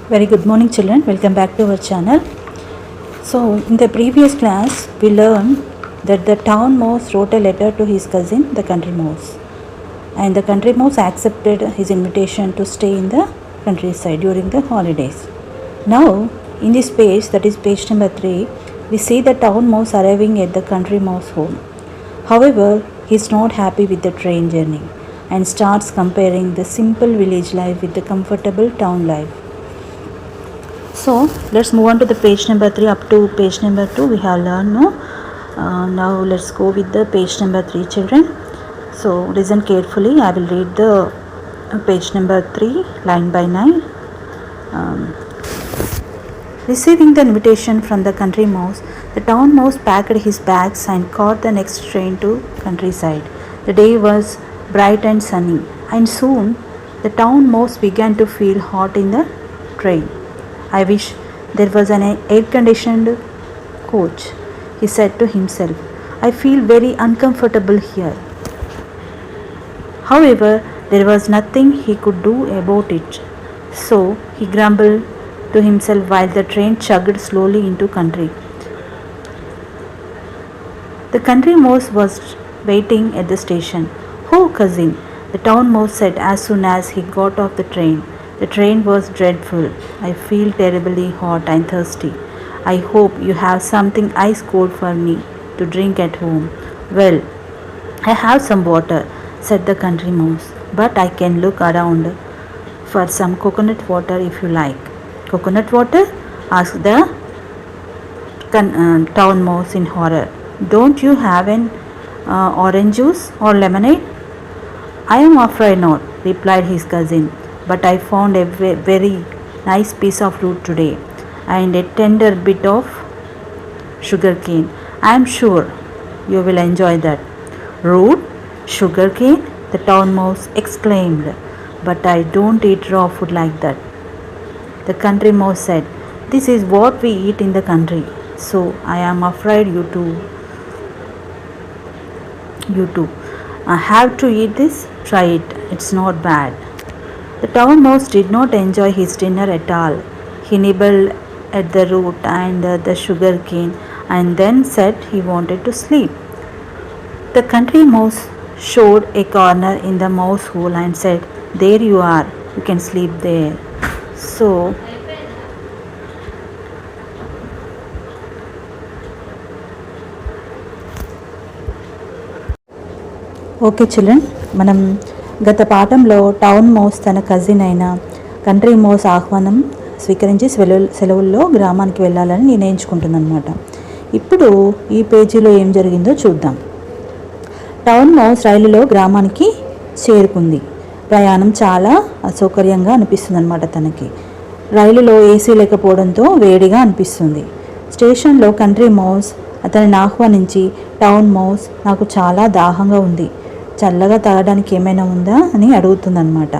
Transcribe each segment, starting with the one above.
Very good morning children, welcome back to our channel. So in the previous class we learned that the town mouse wrote a letter to his cousin the country mouse, and the country mouse accepted his invitation to stay in the countryside during the holidays. Now in this page, that is page number 3, we see the town mouse arriving at the country mouse home. However, he is not happy with the train journey and starts comparing the simple village life with the comfortable town life. So let's move on to the page number 3 up to page number 2 we have learned. Now let's go with the page number 3 children. So listen carefully, I will read the page number 3 line by line. Receiving the invitation from the country mouse, the town mouse packed his bags and caught the next train to countryside. The day was bright and sunny, and soon the town mouse began to feel hot in the train. I wish there was an air-conditioned coach, he said to himself. I feel very uncomfortable here. However, there was nothing he could do about it, so he grumbled to himself while the train chugged slowly into country. The country mouse was waiting at the station. Oh, cousin, the town mouse said as soon as he got off the train. The train was dreadful. I feel terribly hot and thirsty. I hope you have something ice cold for me to drink at home. Well, I have some water, said the country mouse, but I can look around for some coconut water if you like. Coconut water? Asked the town mouse in horror. Don't you have an orange juice or lemonade? I am afraid not, replied his cousin. But I found a very nice piece of fruit today and a tender bit of sugar cane. I am sure you will enjoy that. Root? Sugar cane? The town mouse exclaimed. But I don't eat raw food like that. The country mouse said, this is what we eat in the country, so I am afraid you too. I have to eat this? Try it, it's not bad. The town mouse did not enjoy his dinner at all. He nibbled at the root and the sugar cane and then said he wanted to sleep. The country mouse showed a corner in the mouse hole and said, there you are, you can sleep there. So, okay children, మనం గత పాఠంలో town mouse తన cousin అయిన country mouse ఆహ్వానం స్వీకరించి సెలవుల్లో గ్రామానికి వెళ్ళాలని నిర్ణయించుకుంటుంది అనమాట. ఇప్పుడు ఈ పేజీలో ఏం జరిగిందో చూద్దాం. టౌన్ మౌస్ రైలులో గ్రామానికి చేరుకుంది. ప్రయాణం చాలా అసౌకర్యంగా అనిపిస్తుంది అనమాట తనకి. రైలులో ఏసీ లేకపోవడంతో వేడిగా అనిపిస్తుంది. స్టేషన్లో కంట్రీ మౌస్ అతనిని ఆహ్వానించి, టౌన్ మౌస్ నాకు చాలా దాహంగా ఉంది, చల్లగా తాగడానికి ఏమైనా ఉందా అని అడుగుతుందన్నమాట.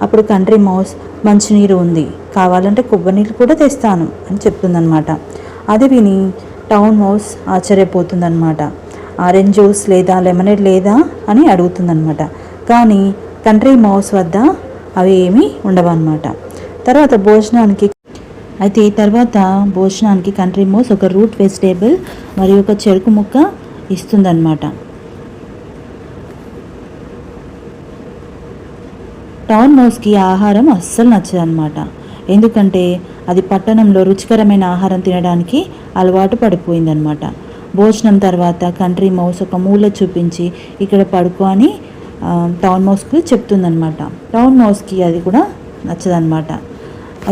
అప్పుడు కంట్రీ మౌస్ మంచినీరు ఉంది, కావాలంటే కొబ్బరి నీళ్ళు కూడా తెస్తాను అని చెప్తుందన్నమాట. అది విని టౌన్ మౌస్ ఆశ్చర్యపోతుందన్నమాట. ఆరెంజ్ జ్యూస్ లేదా లెమనేడ్ లేదా అని అడుగుతుందన్నమాట. కానీ కంట్రీ మౌస్ వద్ద అవి ఏమీ ఉండవన్నమాట. తర్వాత భోజనానికి కంట్రీ మౌస్ ఒక రూట్ వెజిటేబుల్ మరియు ఒక చెరుకు ముక్క ఇస్తుందన్నమాట. టౌన్ మౌస్కి ఆహారం అస్సలు నచ్చదన్నమాట. ఎందుకంటే అది పట్టణంలో రుచికరమైన ఆహారం తినడానికి అలవాటు పడిపోయిందనమాట. భోజనం తర్వాత కంట్రీ మౌస్ ఒక మూల చూపించి ఇక్కడ పడుకో అని టౌన్ మౌస్కి చెప్తుందనమాట. టౌన్ మౌస్కి అది కూడా నచ్చదనమాట.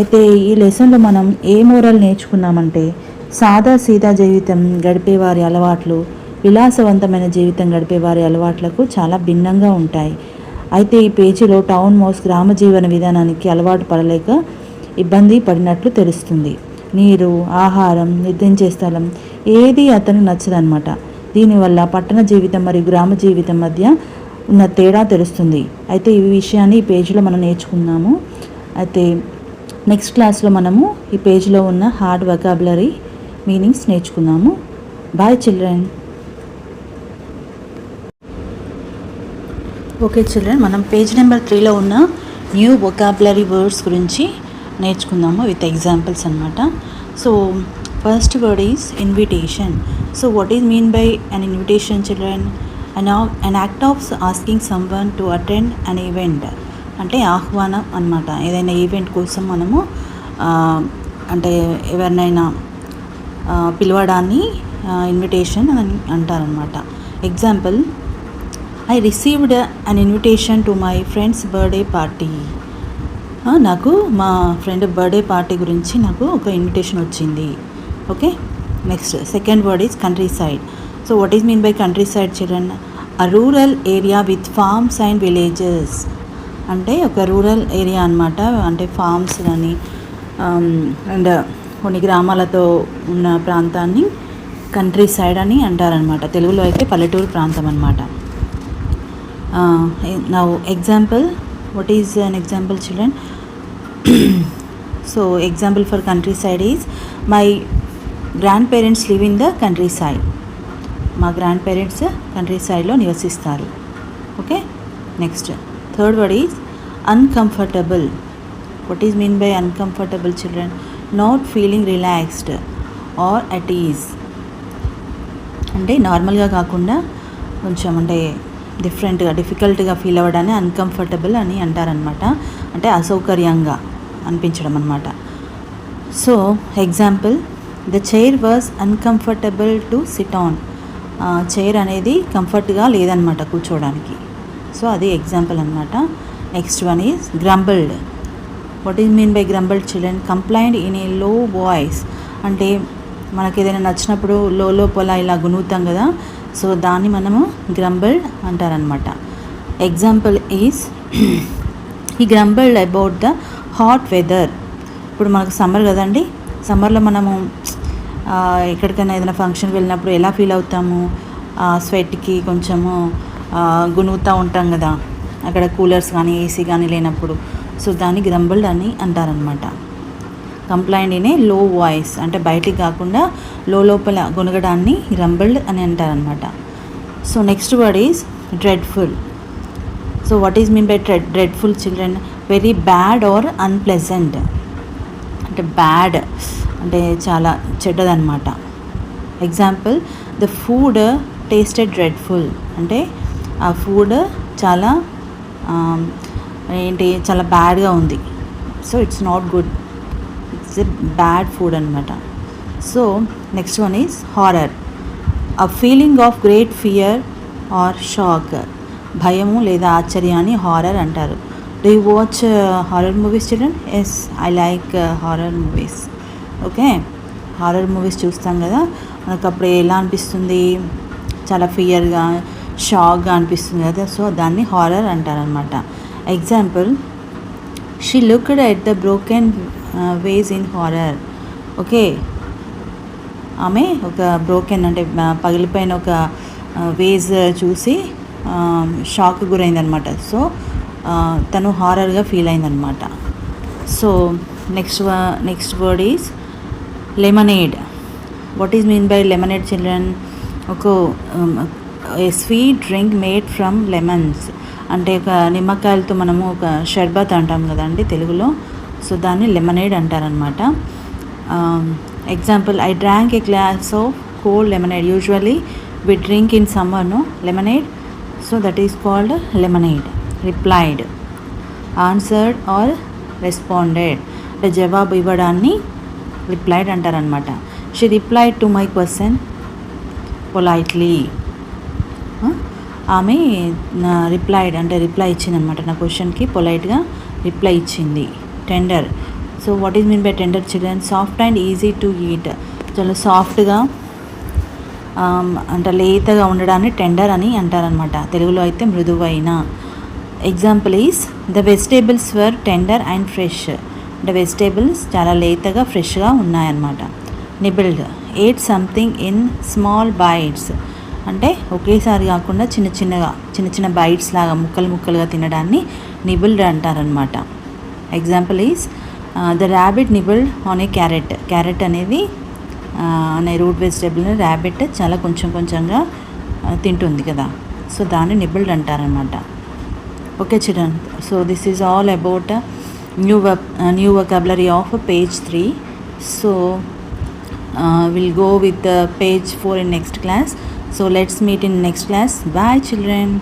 అయితే ఈ లెసన్లో మనం ఏ మోరల్ నేర్చుకున్నామంటే, సీదా జీవితం గడిపేవారి అలవాట్లు విలాసవంతమైన జీవితం గడిపేవారి అలవాట్లకు చాలా భిన్నంగా ఉంటాయి. అయితే ఈ పేజీలో టౌన్ మౌస్ గ్రామ జీవన విధానానికి అలవాటు పడలేక ఇబ్బంది పడినట్లు తెలుస్తుంది. నీరు, ఆహారం, నిద్రించే స్థలం ఏది అతనికి నచ్చదనమాట. దీనివల్ల పట్టణ జీవితం మరియు గ్రామ జీవితం మధ్య ఉన్న తేడా తెలుస్తుంది. అయితే ఈ విషయాన్ని ఈ పేజీలో మనం నేర్చుకున్నాము. అయితే నెక్స్ట్ క్లాస్లో మనము ఈ పేజీలో ఉన్న హార్డ్ వొకాబులరీ మీనింగ్స్ నేర్చుకున్నాము. Bye children. ఓకే చిల్డ్రన్, మనం పేజ్ నెంబర్ 3లో ఉన్న న్యూ వొకాబులరీ వర్డ్స్ గురించి నేర్చుకుందాము విత్ ఎగ్జాంపుల్స్ అనమాట. So first word is invitation. So what is mean by an invitation children? an act of asking someone to attend an event. అంటే ఆహ్వానం అనమాట. ఏదైనా ఈవెంట్ కోసం మనము అంటే ఎవరినైనా పిలవడాన్ని ఇన్విటేషన్ అని అంటారనమాట. Example, I received an invitation to my friends birthday party. నాకు మా ఫ్రెండ్ బర్త్డే పార్టీ గురించి నాకు ఒక ఇన్విటేషన్ వచ్చింది. Okay, next second word is countryside. So what is mean by countryside children? A rural area with farms and villages. అంటే ఒక rural area అనమాట. అంటే ఫార్మ్స్ కానీ అండ్ కొన్ని గ్రామాలతో ఉన్న ప్రాంతాన్ని కంట్రీ సైడ్ అని అంటారనమాట. తెలుగులో అయితే పల్లెటూరు ప్రాంతం అనమాట. Now example, what is an example children? So example for countryside is my grandparents live in the countryside. మా గ్రాండ్ పేరెంట్స్ కంట్రీ సైడ్లో నివసిస్తారు. Okay, next third word is uncomfortable. What is mean by uncomfortable children? Not feeling relaxed or at ease. అంటే నార్మల్గా కాకుండా కొంచెం అంటే డిఫరెంట్గా డిఫికల్ట్గా feel అవ్వడాన్ని అన్కంఫర్టబుల్ అని అంటారనమాట. అంటే అసౌకర్యంగా అనిపించడం అనమాట. So example, the chair was uncomfortable to sit on. Chair అనేది కంఫర్ట్గా లేదనమాట కూర్చోవడానికి. సో అది ఎగ్జాంపుల్ అనమాట. Next one is grumbled. What is mean by grumbled children? Complaint in a low voice. అంటే మనకి ఏదైనా నచ్చినప్పుడు లోపల ఇలా గునుగుతాం కదా, సో దాన్ని మనము గ్రంబల్డ్ అంటారనమాట. ఎగ్జాంపుల్ ఈజ్ ఈ గ్రంబల్డ్ అబౌట్ ద హాట్ వెదర్. ఇప్పుడు మనకు సమ్మర్ కదండి, సమ్మర్లో మనము ఎక్కడికైనా ఏదైనా ఫంక్షన్ వెళ్ళినప్పుడు ఎలా ఫీల్ అవుతాము? స్వెట్కి కొంచెము గునుగుతూ ఉంటాం కదా అక్కడ, కూలర్స్ కానీ ఏసీ కానీ లేనప్పుడు. సో దాన్ని గ్రంబల్డ్ అని అంటారనమాట. Complaint in a low voice అంటే బయటికి కాకుండా లోపల గొనగడాన్ని గ్రంబల్డ్ అని అంటారనమాట. So next word is dreadful. So what is mean by dreadful children? Very bad or unpleasant. అంటే బ్యాడ్ అంటే చాలా చెడ్డదన్నమాట. Example, the food tasted dreadful. అంటే ఆ ఫుడ్ చాలా చాలా బ్యాడ్గా ఉంది. So it's not good, it's a bad food అనమాట. So next one is horror. A feeling of great fear or shock. భయము లేదా ఆశ్చర్యాన్ని హారర్ అంటారు. Do you watch horror movies children? Yes, I like horror movies. Okay, horror movies చూస్తాం కదా, మనకు అప్పుడు ఎలా అనిపిస్తుంది? చాలా ఫియర్గా షాక్గా అనిపిస్తుంది కదా. సో దాన్ని హారర్ అంటారనమాట. Example, she looked at the broken ways in horror. Okay, ఆమె ఒక బ్రోకెన్ అంటే పగిలిపోయిన ఒక వేజ్ చూసి షాక్ గురైందనమాట. సో తను హారర్గా ఫీల్ అయిందనమాట. So next word is lemonade. What is mean by lemonade children? ఒక sweet drink made from lemons. అంటే ఒక నిమ్మకాయలతో మనము ఒక షర్బత్ అంటాం కదండి తెలుగులో. సో దాన్ని లెమనేడ్ అంటారనమాట. Example, I drank a glass of cold lemonade. Usually we drink in summer no lemonade. So that is called lemonade. Replied, answered or responded. అంటే జవాబు ఇవ్వడాన్ని రిప్లైడ్ అంటారనమాట. She replied to my question politely. ఆమె replied అంటే reply ఇచ్చింది అనమాట నా క్వశ్చన్కి, పొలైట్గా రిప్లై ఇచ్చింది. Tender. So what is mean by tender children? Soft and easy to eat. చాలా సాఫ్ట్గా అంటే లేతగా ఉండడాన్ని టెండర్ అని అంటారనమాట. తెలుగులో అయితే మృదువైన. Example is the vegetables were tender and fresh. అంటే వెజిటేబుల్స్ చాలా లేతగా ఫ్రెష్గా ఉన్నాయన్నమాట. Nibbled, ate something in small bites. అంటే ఒకేసారి కాకుండా చిన్న చిన్న బైట్స్ లాగా ముక్కలుగా తినడాన్ని నిబిల్డ్ అంటారనమాట. Example is the rabbit నిబిల్డ్ on a carrot. Carrot అనేది అనే రూట్ వెజిటేబుల్ని ర్యాబిట్ చాలా కొంచెంగా తింటుంది కదా, సో దాన్ని నిబిల్డ్ అంటారనమాట. Okay children, so this is all about new vocabulary of page 3. So we'll go with page 4 in next class. So let's meet in next class. Bye children.